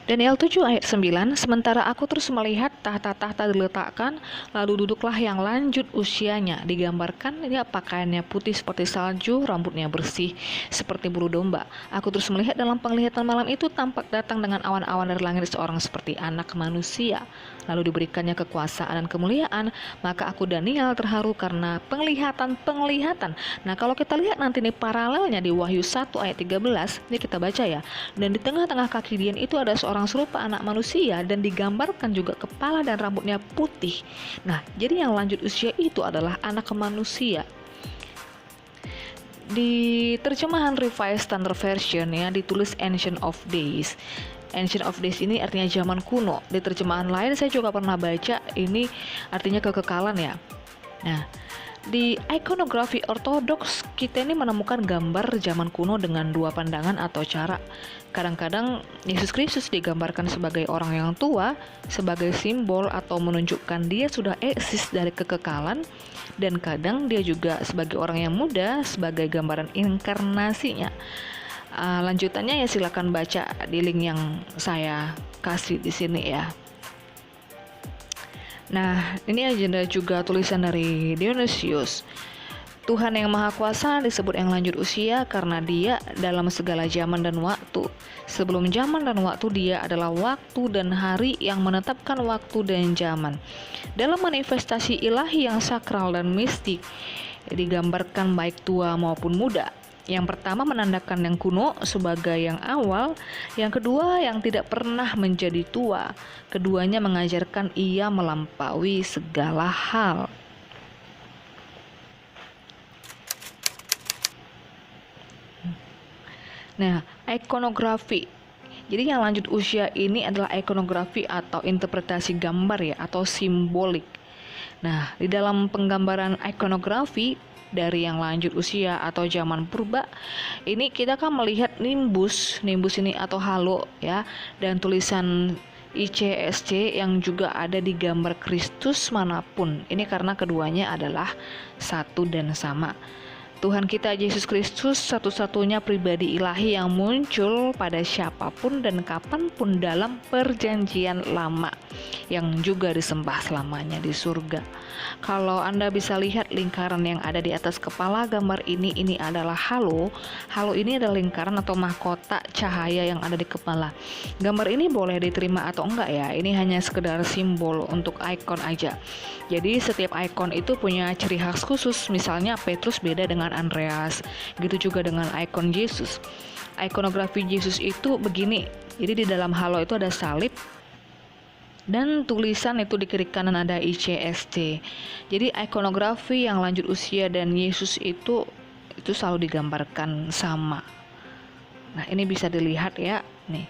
Daniel 7 ayat 9, sementara aku terus melihat tahta-tahta diletakkan, lalu duduklah yang lanjut usianya. Digambarkan dia pakaiannya putih seperti salju, rambutnya bersih seperti bulu domba. Aku terus melihat dalam penglihatan malam itu tampak datang dengan awan-awan dari langit seorang seperti anak manusia. Lalu diberikannya kekuasaan dan kemuliaan, maka aku Daniel terharu karena penglihatan. Nah, kalau kita lihat nanti nih paralelnya di Wahyu 1 ayat 13, ini kita baca ya. Dan di tengah-tengah kaki dia itu ada seorang serupa anak manusia dan digambarkan juga kepala dan rambutnya putih. Nah, jadi yang lanjut usia itu adalah anak manusia. Di terjemahan Revised Standard Version ya ditulis Ancient of Days. Ancient of Days ini artinya zaman kuno. Di terjemahan lain saya juga pernah baca ini artinya kekekalan ya. Nah, di ikonografi ortodoks kita ini menemukan gambar zaman kuno dengan dua pandangan atau cara. Kadang-kadang Yesus Kristus digambarkan sebagai orang yang tua, sebagai simbol atau menunjukkan dia sudah eksis dari kekekalan, dan kadang dia juga sebagai orang yang muda, sebagai gambaran inkarnasinya. Lanjutannya ya silakan baca di link yang saya kasih di sini ya. Nah, ini agenda juga tulisan dari Dionysius. Tuhan yang Maha Kuasa disebut yang lanjut usia karena dia dalam segala zaman dan waktu. Sebelum zaman dan waktu dia adalah waktu dan hari yang menetapkan waktu dan zaman. Dalam manifestasi ilahi yang sakral dan mistik, digambarkan baik tua maupun muda. Yang pertama menandakan yang kuno sebagai yang awal, yang kedua yang tidak pernah menjadi tua. Keduanya mengajarkan ia melampaui segala hal. Nah, ikonografi. Jadi yang lanjut usia ini adalah ikonografi atau interpretasi gambar ya, atau simbolik. Nah, di dalam penggambaran ikonografi dari yang lanjut usia atau zaman purba, ini kita kan melihat nimbus ini atau halo ya, dan tulisan ICSC yang juga ada di gambar Kristus manapun. Ini karena keduanya adalah satu dan sama. Tuhan kita Yesus Kristus satu-satunya pribadi ilahi yang muncul pada siapapun dan kapanpun dalam perjanjian lama, yang juga disembah selamanya di surga. Kalau Anda bisa lihat lingkaran yang ada di atas kepala gambar ini adalah halo. Halo ini adalah lingkaran atau mahkota cahaya yang ada di kepala. Gambar ini boleh diterima atau enggak ya, ini hanya sekedar simbol untuk ikon aja. Jadi setiap ikon itu punya ciri khas khusus, misalnya Petrus beda dengan Andreas, gitu juga dengan ikon Yesus. Ikonografi Yesus itu begini, jadi di dalam halo itu ada salib, dan tulisan itu di kiri kanan ada ICST. Jadi ikonografi yang lanjut usia dan Yesus itu selalu digambarkan sama. Nah, ini bisa dilihat ya, nih,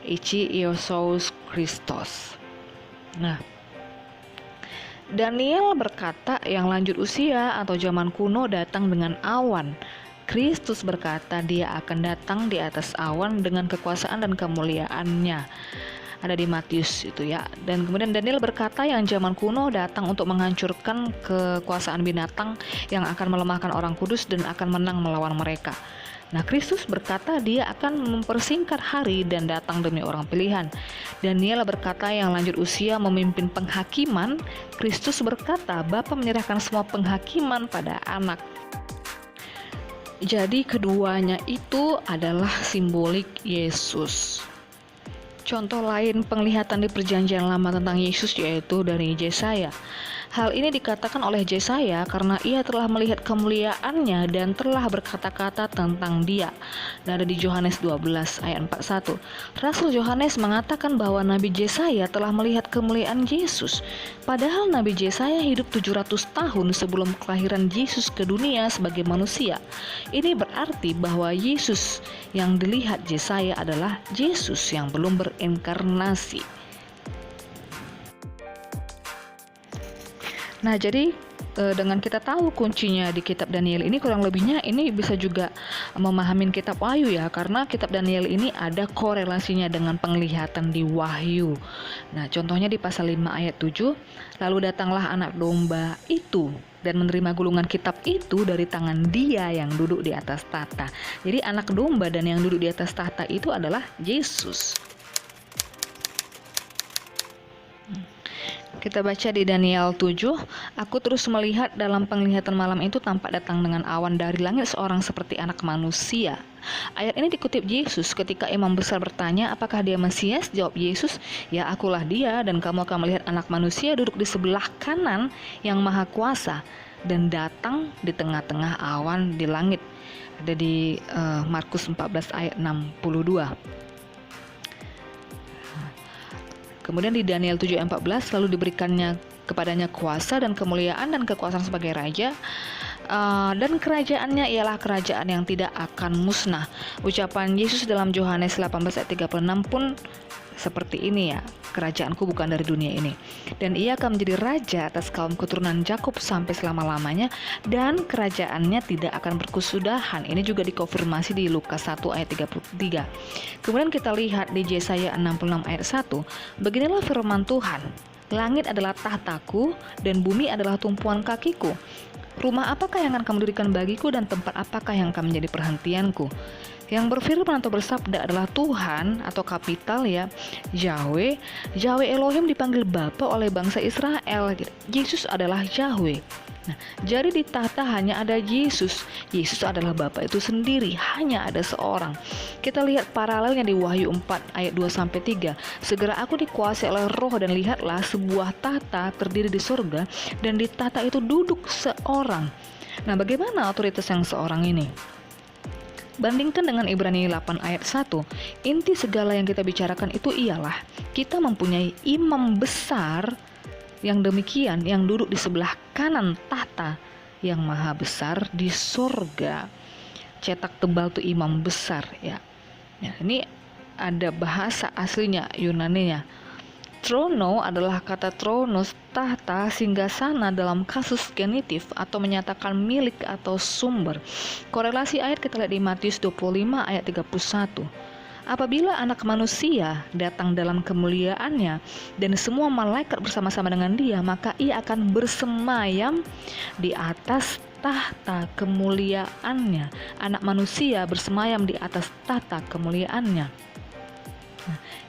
Ichi-Iosos Christos. Nah, Daniel berkata yang lanjut usia atau zaman kuno datang dengan awan. Kristus berkata dia akan datang di atas awan dengan kekuasaan dan kemuliaannya. Ada di Matius itu ya. Dan kemudian Daniel berkata yang zaman kuno datang untuk menghancurkan kekuasaan binatang yang akan melemahkan orang kudus dan akan menang melawan mereka. Nah, Kristus berkata dia akan mempersingkat hari dan datang demi orang pilihan. Daniel berkata yang lanjut usia memimpin penghakiman. Kristus berkata Bapa menyerahkan semua penghakiman pada anak. Jadi keduanya itu adalah simbolik Yesus. Contoh lain penglihatan di perjanjian lama tentang Yesus yaitu dari Yesaya. Hal ini dikatakan oleh Yesaya karena ia telah melihat kemuliaannya dan telah berkata-kata tentang dia. Dan ada di Yohanes 12 ayat 41. Rasul Yohanes mengatakan bahwa Nabi Yesaya telah melihat kemuliaan Yesus. Padahal Nabi Yesaya hidup 700 tahun sebelum kelahiran Yesus ke dunia sebagai manusia. Ini berarti bahwa Yesus yang dilihat Yesaya adalah Yesus yang belum berinkarnasi. Nah, jadi dengan kita tahu kuncinya di kitab Daniel ini, kurang lebihnya ini bisa juga memahamin kitab Wahyu ya, karena kitab Daniel ini ada korelasinya dengan penglihatan di Wahyu. Nah, contohnya di pasal 5 ayat 7, lalu datanglah anak domba itu dan menerima gulungan kitab itu dari tangan dia yang duduk di atas tahta. Jadi anak domba dan yang duduk di atas tahta itu adalah Yesus. Kita baca di Daniel 7, aku terus melihat dalam penglihatan malam itu tampak datang dengan awan dari langit seorang seperti anak manusia. Ayat ini dikutip Yesus ketika imam besar bertanya, apakah dia Mesias? Jawab Yesus, ya akulah dia, dan kamu akan melihat anak manusia duduk di sebelah kanan yang maha kuasa dan datang di tengah-tengah awan di langit. Ada di Markus 14 ayat 62. Kemudian di Daniel 7 ayat 14, lalu diberikannya kepadanya kuasa dan kemuliaan dan kekuasaan sebagai raja, dan kerajaannya ialah kerajaan yang tidak akan musnah. Ucapan Yesus dalam Yohanes 18 ayat 36 pun seperti ini ya, kerajaanku bukan dari dunia ini. Dan ia akan menjadi raja atas kaum keturunan Yakub sampai selama-lamanya, dan kerajaannya tidak akan berkesudahan. Ini juga dikonfirmasi di Lukas 1 ayat 33. Kemudian kita lihat di Yesaya 66 ayat 1, beginilah firman Tuhan, langit adalah tahtaku dan bumi adalah tumpuan kakiku. Rumah apakah yang akan kamu dirikan bagiku dan tempat apakah yang akan menjadi perhentianku? Yang berfirman atau bersabda adalah Tuhan atau kapital ya, Yahweh. Yahweh Elohim dipanggil Bapa oleh bangsa Israel. Yesus adalah Yahweh. Nah, jadi di tahta hanya ada Yesus. Yesus adalah Bapa itu sendiri, hanya ada seorang. Kita lihat paralelnya di Wahyu 4 ayat 2-3. Segera aku dikuasai oleh roh dan lihatlah sebuah tahta terdiri di surga, dan di tahta itu duduk seorang. Nah, bagaimana otoritas yang seorang ini? Bandingkan dengan Ibrani 8 ayat 1, inti segala yang kita bicarakan itu ialah kita mempunyai imam besar yang demikian, yang duduk di sebelah kanan tahta yang maha besar di surga. Cetak tebal tuh imam besar ya. Ini ada bahasa aslinya Yunaninya. Trono adalah kata tronos, tahta, singgasana dalam kasus genitif atau menyatakan milik atau sumber. Korelasi ayat kita lihat di Matius 25 ayat 31. Apabila anak manusia datang dalam kemuliaannya dan semua malaikat bersama-sama dengan dia, maka ia akan bersemayam di atas tahta kemuliaannya. Anak manusia bersemayam di atas tahta kemuliaannya.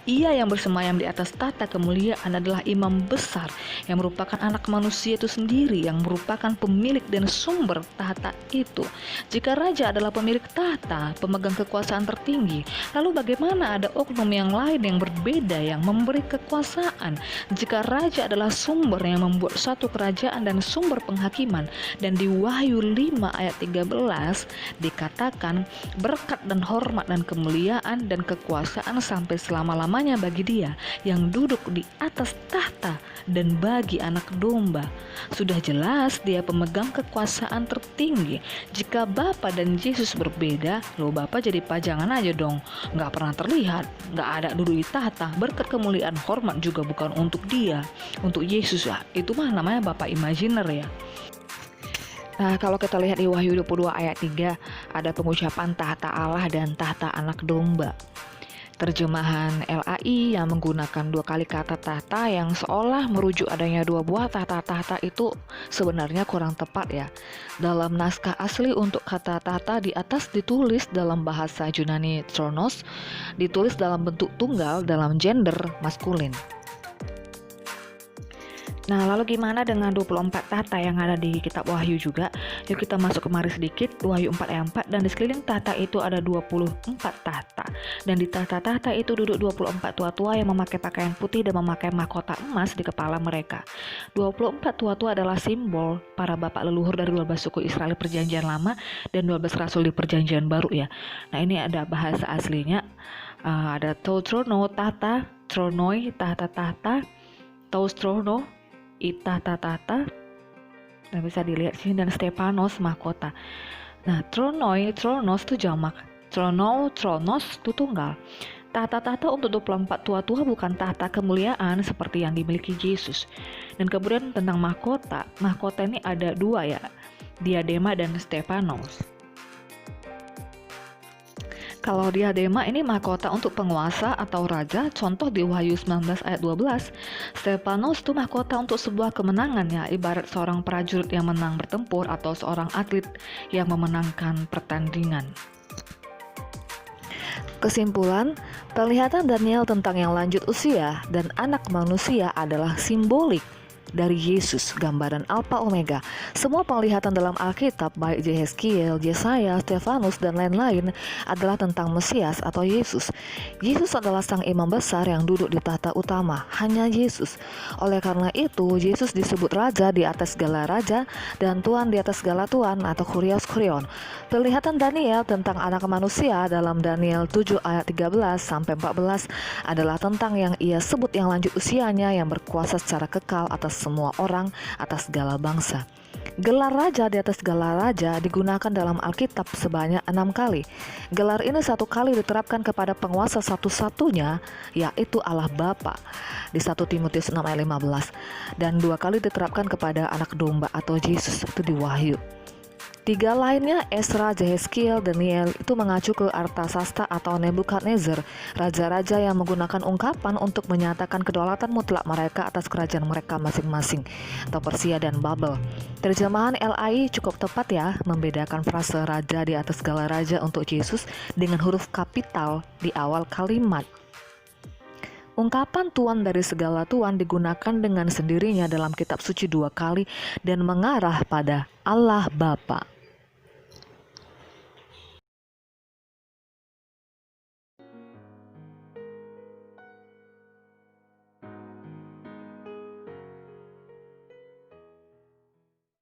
Ia yang bersemayam di atas tahta kemuliaan adalah imam besar yang merupakan anak manusia itu sendiri, yang merupakan pemilik dan sumber tahta itu. Jika raja adalah pemilik tahta, pemegang kekuasaan tertinggi, lalu bagaimana ada oknum yang lain yang berbeda yang memberi kekuasaan? Jika raja adalah sumber yang membuat suatu kerajaan dan sumber penghakiman, dan di Wahyu 5 ayat 13 dikatakan berkat dan hormat dan kemuliaan dan kekuasaan sampai selama-lamanya bagi dia yang duduk di atas tahta dan bagi anak domba. Sudah jelas dia pemegang kekuasaan tertinggi. Jika Bapa dan Yesus berbeda, lo Bapa jadi pajangan aja dong, nggak pernah terlihat, nggak ada duduk di tahta. Berkat kemuliaan hormat juga bukan untuk dia, untuk Yesus ya. Itu mah namanya Bapa imajiner ya. Nah, kalau kita lihat di Wahyu 22 ayat 3, ada pengucapan tahta Allah dan tahta anak domba. Terjemahan LAI yang menggunakan dua kali kata tahta yang seolah merujuk adanya dua buah tahta-tahta itu sebenarnya kurang tepat ya. Dalam naskah asli untuk kata tahta di atas ditulis dalam bahasa Yunani tronos, ditulis dalam bentuk tunggal dalam gender maskulin. Nah, lalu gimana dengan 24 tahta yang ada di kitab Wahyu juga? Yuk kita masuk kemari sedikit, Wahyu 4 ayat 4, dan di sekeliling tahta itu ada 24 tahta. Dan di tahta-tahta itu duduk 24 tua-tua yang memakai pakaian putih dan memakai mahkota emas di kepala mereka. 24 tua-tua adalah simbol para bapak leluhur dari 12 suku Israel perjanjian lama dan 12 rasul di perjanjian baru ya. Nah, ini ada bahasa aslinya, ada Tautrono tahta, Tronoi tahta-tahta, Taustrono tahta-tahta, dan bisa dilihat sini, dan Stepanos mahkota. Nah, Tronoi, Tronos itu jamak, Tronos itu tunggal. Tahta-tahta untuk 24 tua-tua bukan tahta kemuliaan seperti yang dimiliki Yesus. Dan kemudian tentang mahkota ini ada dua ya, diadema dan Stepanos. Kalau diadema ini mahkota untuk penguasa atau raja, contoh di Wahyu 19 ayat 12. Stepanos itu mahkota untuk sebuah kemenangan ya, ibarat seorang prajurit yang menang bertempur atau seorang atlet yang memenangkan pertandingan. Kesimpulan, penglihatan Daniel tentang yang lanjut usia dan anak manusia adalah simbolik dari Yesus, gambaran Alpha Omega. Semua penglihatan dalam Alkitab, baik Yehezkiel, Yesaya, Stefanus, dan lain-lain adalah tentang Mesias atau Yesus. Yesus adalah sang imam besar yang duduk di tahta utama, hanya Yesus. Oleh karena itu, Yesus disebut Raja di atas segala Raja dan Tuhan di atas segala Tuhan atau Kurios Kurion. Penglihatan Daniel tentang anak manusia dalam Daniel 7 ayat 13-14 adalah tentang yang ia sebut yang lanjut usianya yang berkuasa secara kekal atas semua orang, atas segala bangsa. Gelar raja di atas segala raja digunakan dalam Alkitab sebanyak 6 kali. Gelar ini 1 kali diterapkan kepada penguasa satu-satunya, yaitu Allah Bapa di 1 Timotius 6 ayat 15, dan 2 kali diterapkan kepada anak domba atau Yesus, itu di Wahyu. 3 lainnya, Esra, Yehezkiel, Daniel, itu mengacu ke Artasasta atau Nebukadnezar, raja-raja yang menggunakan ungkapan untuk menyatakan kedaulatan mutlak mereka atas kerajaan mereka masing-masing, atau Persia dan Babel. Terjemahan LAI cukup tepat ya, membedakan frase raja di atas segala raja untuk Yesus dengan huruf kapital di awal kalimat. Ungkapan Tuhan dari segala Tuhan digunakan dengan sendirinya dalam kitab suci 2 kali dan mengarah pada Allah Bapa.